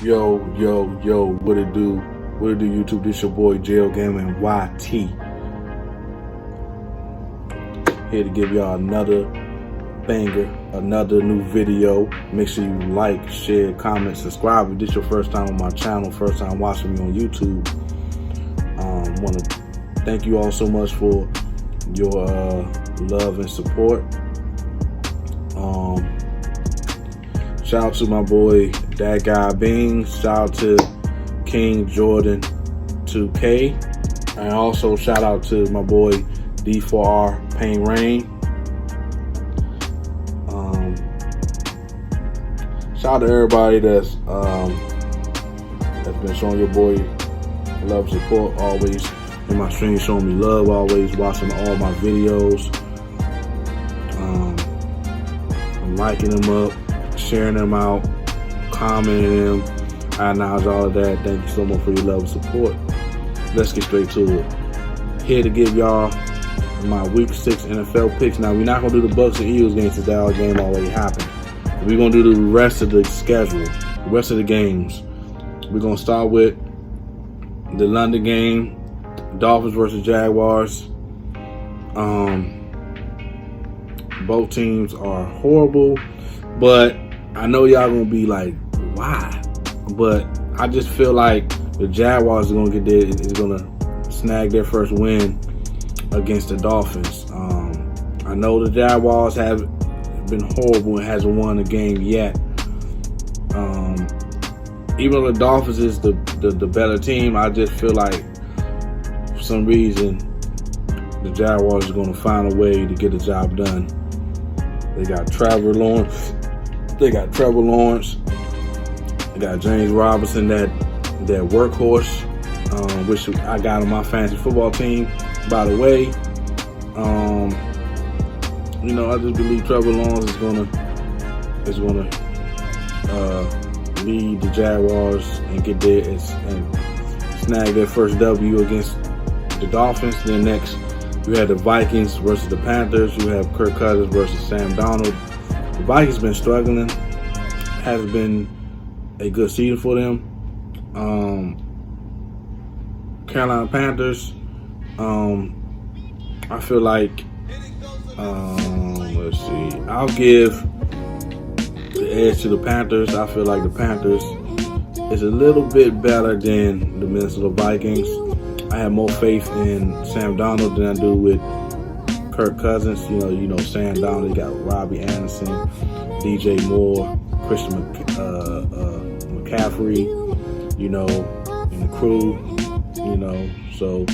Yo, what it do? What it do, YouTube? This your boy, Jail Gaming YT. Here to give y'all another banger, another new video. Make sure you like, share, comment, subscribe. If this your first time on my channel, first time watching me on YouTube, want to thank you all so much for your love and support. Shout out to my boy That Guy Bing. Shout out to King Jordan 2K, and also shout out to my boy D4R Pain Rain. Shout out to everybody that's been showing your boy love, support, always in my stream, showing me love, always watching all my videos. I'm liking them up, sharing them out, commenting them. I acknowledge all of that. Thank you so much for your love and support. Let's get straight to it. Here to give y'all my Week 6 NFL picks. Now, we're not going to do the Bucks and Eagles game since that game already happened. We're going to do the rest of the schedule, the rest of the games. We're going to start with the London game, Dolphins versus Jaguars. Both teams are horrible, but I know y'all gonna be like, why? But I just feel like the Jaguars are gonna snag their first win against the Dolphins. I know the Jaguars have been horrible and hasn't won a game yet. Even though the Dolphins is the better team, I just feel like for some reason the Jaguars are gonna find a way to get the job done. They got Trevor Lawrence. They got James Robinson, that workhorse, which I got on my fantasy football team. By the way, I just believe Trevor Lawrence is gonna lead the Jaguars and get there and snag their first W against the Dolphins. Then next, you have the Vikings versus the Panthers. You have Kirk Cousins versus Sam Darnold. The Vikings been struggling. Hasn't been a good season for them. Carolina Panthers. I feel like, let's see. I'll give the edge to the Panthers. I feel like the Panthers is a little bit better than the Minnesota Vikings. I have more faith in Sam Darnold than I do with Kirk Cousins. You know Sam Darnold. You got Robbie Anderson, DJ Moore, Christian McCaffrey, and the crew, So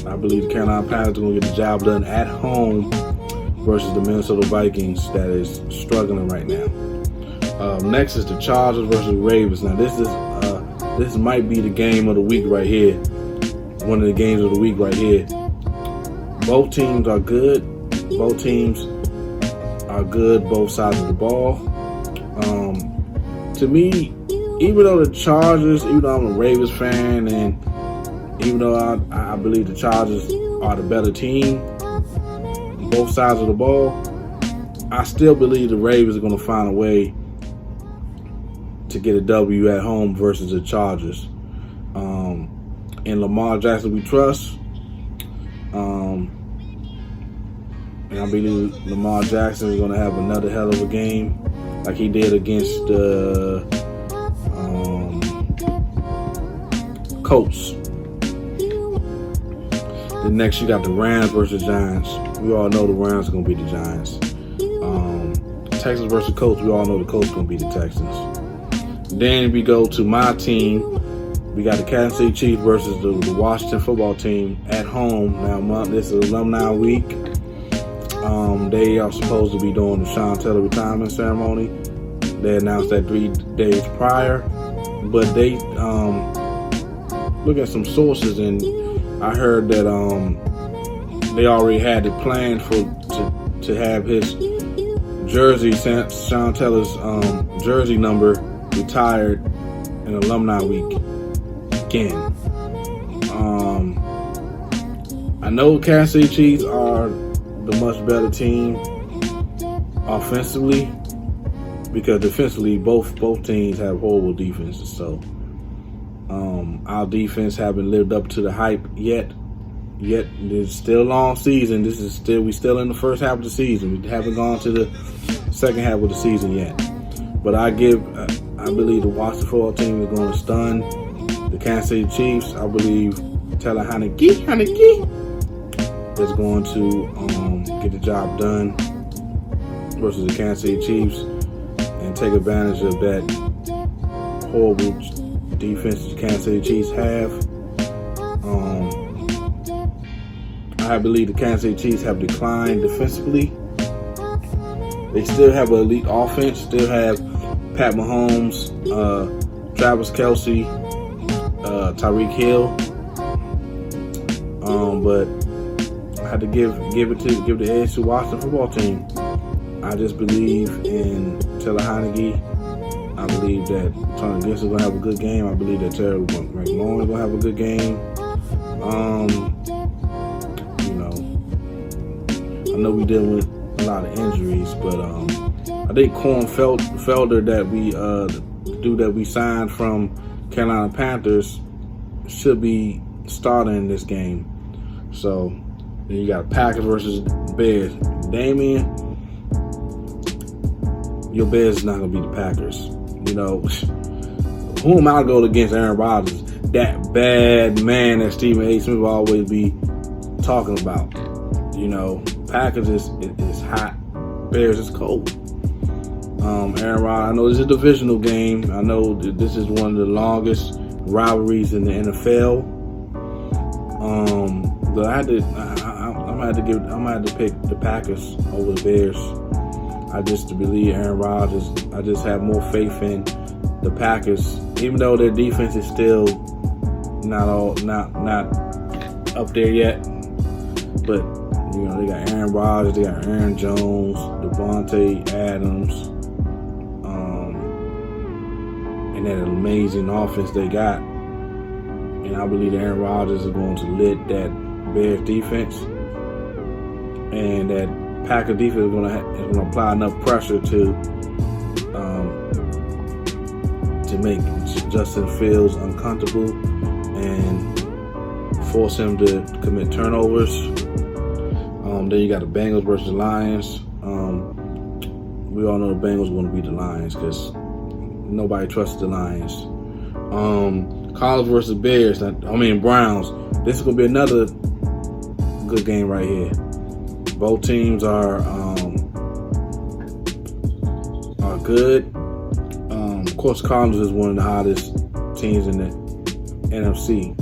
I believe the Carolina Panthers are going to get the job done at home versus the Minnesota Vikings that is struggling right now. Next is the Chargers versus Ravens. Now this might be the game of the week right here. One of the games of the week right here. Both teams are good. Both teams are good, both sides of the ball. To me, even though the Chargers, even though I'm a Ravens fan, and even though I believe the Chargers are the better team, both sides of the ball, I still believe the Ravens are going to find a way to get a W at home versus the Chargers. In Lamar Jackson we trust. And I believe Lamar Jackson is going to have another hell of a game like he did against the Colts. Then next you got the Rams versus Giants. We all know the Rams are going to beat the Giants. Texans versus Colts. We all know the Colts are going to beat the Texans. Then we go to my team. We got the Kansas City Chiefs versus the Washington football team at home. Now, this is alumni week. They are supposed to be doing the Sean Taylor retirement ceremony. They announced that 3 days prior. But they look at some sources, and I heard that they already had it planned to have his jersey, Sean Taylor's jersey number, retired in alumni week again. I know Kansas City Chiefs are the much better team offensively, because defensively both teams have horrible defenses. So our defense haven't lived up to the hype yet. It's still a long season. We still in the first half of the season. We haven't gone to the second half of the season yet. But I believe the Washington football team is going to stun the Kansas City Chiefs. I believe Taylor Heineke is going to get the job done versus the Kansas City Chiefs and take advantage of that horrible defense the Kansas City Chiefs have. I believe the Kansas City Chiefs have declined defensively. They still have an elite offense, still have Pat Mahomes, Travis Kelce, Tyreek Hill. But I had to give the edge to Washington football team. I just believe in Taylor Heineke. I believe that Tony Gibbs is going to have a good game. I believe that Terry McLaurin is going to have a good game. I know we're dealing with a lot of injuries, but I think Corn Felder that we signed from Carolina Panthers should be starting in this game. So then you got Packers versus Bears. Damian, your Bears is not going to beat the Packers. Who am I to go against Aaron Rodgers? That bad man that Stephen A. Smith will always be talking about. Packers is hot. Bears is cold. Aaron Rodgers, I know this is a divisional game. I know that this is one of the longest rivalries in the NFL. But I'm gonna have to pick the Packers over the Bears. I just believe Aaron Rodgers. I just have more faith in the Packers, even though their defense is still not up there yet. But they got Aaron Rodgers, they got Aaron Jones, Devontae Adams, and that amazing offense they got. And I believe that Aaron Rodgers is going to lead that Bears defense, and that Packer defense is going to apply enough pressure to make Justin Fields uncomfortable and force him to commit turnovers. Then you got the Bengals versus the Lions. We all know the Bengals want to beat the Lions because nobody trusts the Lions. Cardinals versus Browns. This is going to be another good game right here. Both teams are good. Of course, Cardinals is one of the hottest teams in the NFC.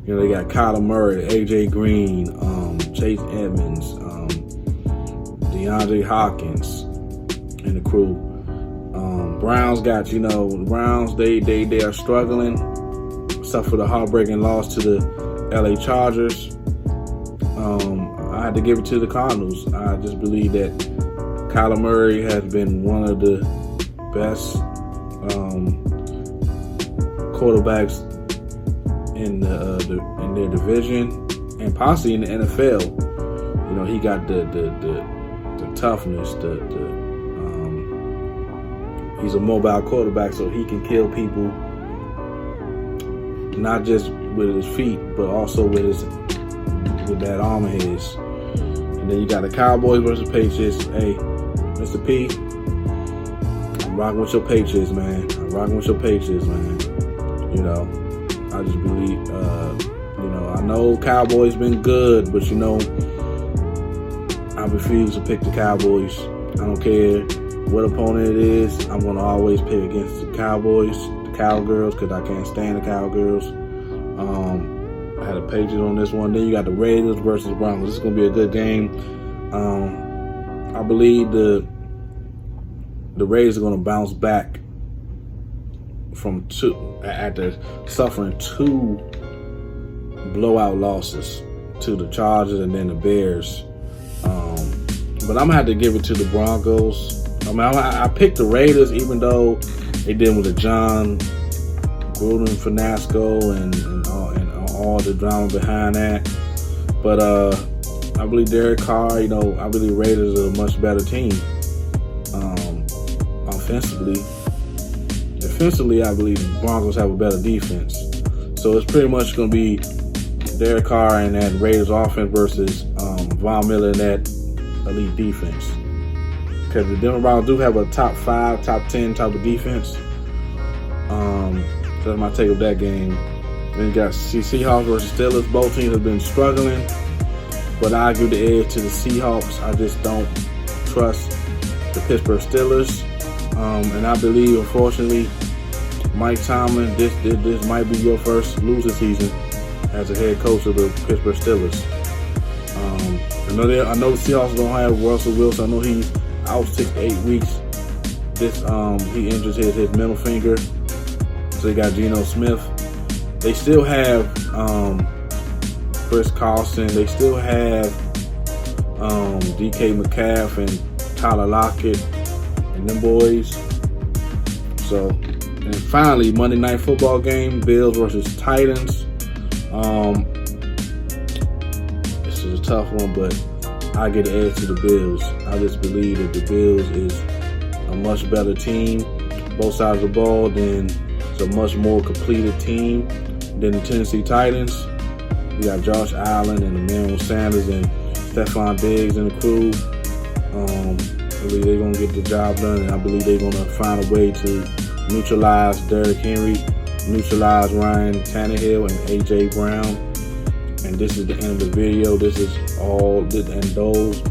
They got Kyler Murray, AJ Green, Chase Edmonds, DeAndre Hopkins, and the crew. Browns got, the Browns, they are struggling. Suffered a heartbreaking loss to the LA Chargers. I had to give it to the Cardinals. I just believe that Kyler Murray has been one of the best quarterbacks in their division and possibly in the NFL. He got the toughness. He's a mobile quarterback, so he can kill people not just with his feet, but also with that arm of his. And then you got the Cowboys versus Patriots. Hey, Mr. P, I'm rocking with your Patriots, man. I just believe, I know Cowboys been good, but I refuse to pick the Cowboys. I don't care what opponent it is. I'm going to always pick against the Cowboys, the Cowgirls, because I can't stand the Cowgirls. I had a Patriots on this one. Then you got the Raiders versus the Broncos. This is going to be a good game. I believe the Raiders are going to bounce back after suffering 2 blowout losses to the Chargers and then the Bears. But I'm going to have to give it to the Broncos. I picked the Raiders even though they did with the John Gruden fiasco and all the drama behind that. But I believe Derek Carr, I believe Raiders are a much better team. Offensively. Defensively, I believe the Broncos have a better defense. So it's pretty much going to be Derek Carr and that Raiders offense versus Von Miller and that elite defense. Because the Denver Broncos do have a top 5, top 10 type of defense. So that's my take of that game. Then you got Seahawks versus Steelers. Both teams have been struggling, but I give the edge to the Seahawks. I just don't trust the Pittsburgh Steelers. And I believe, unfortunately, Mike Tomlin, this might be your first losing season as a head coach of the Pittsburgh Steelers. I know the Seahawks don't have Russell Wilson. I know he's out 6 to 8 weeks. He injures his middle finger. So they got Geno Smith. They still have Chris Carlson. They still have DK Metcalf and Tyler Lockett and them boys. So, and finally, Monday Night Football game, Bills versus Titans. This is a tough one, but I get the edge to the Bills. I just believe that the Bills is a much better team, both sides of the ball, than it's a much more completed team than the Tennessee Titans. We got Josh Allen and Emmanuel Sanders and Stephon Diggs and the crew. I believe they're going to get the job done, and I believe they're going to find a way to neutralize Derrick Henry, neutralize Ryan Tannehill and A.J. Brown. And this is the end of the video. This is all, and those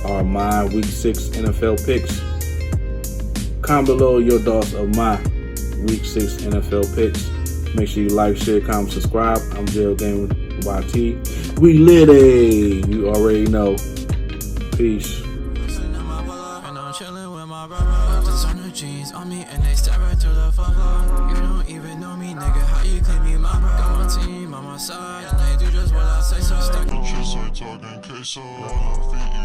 are my Week 6 NFL picks. Comment below your thoughts of my Week 6 NFL picks. Make sure you like, share, comment, subscribe. I'm Jail Game YT. We lit it. You already know. Peace. Jeans on me and they stare right through the fuck. You don't even know me, nigga. How you claim me, my bro? Got my team on my side and they do just what I say. So stuck. Just like talking queso on her feet.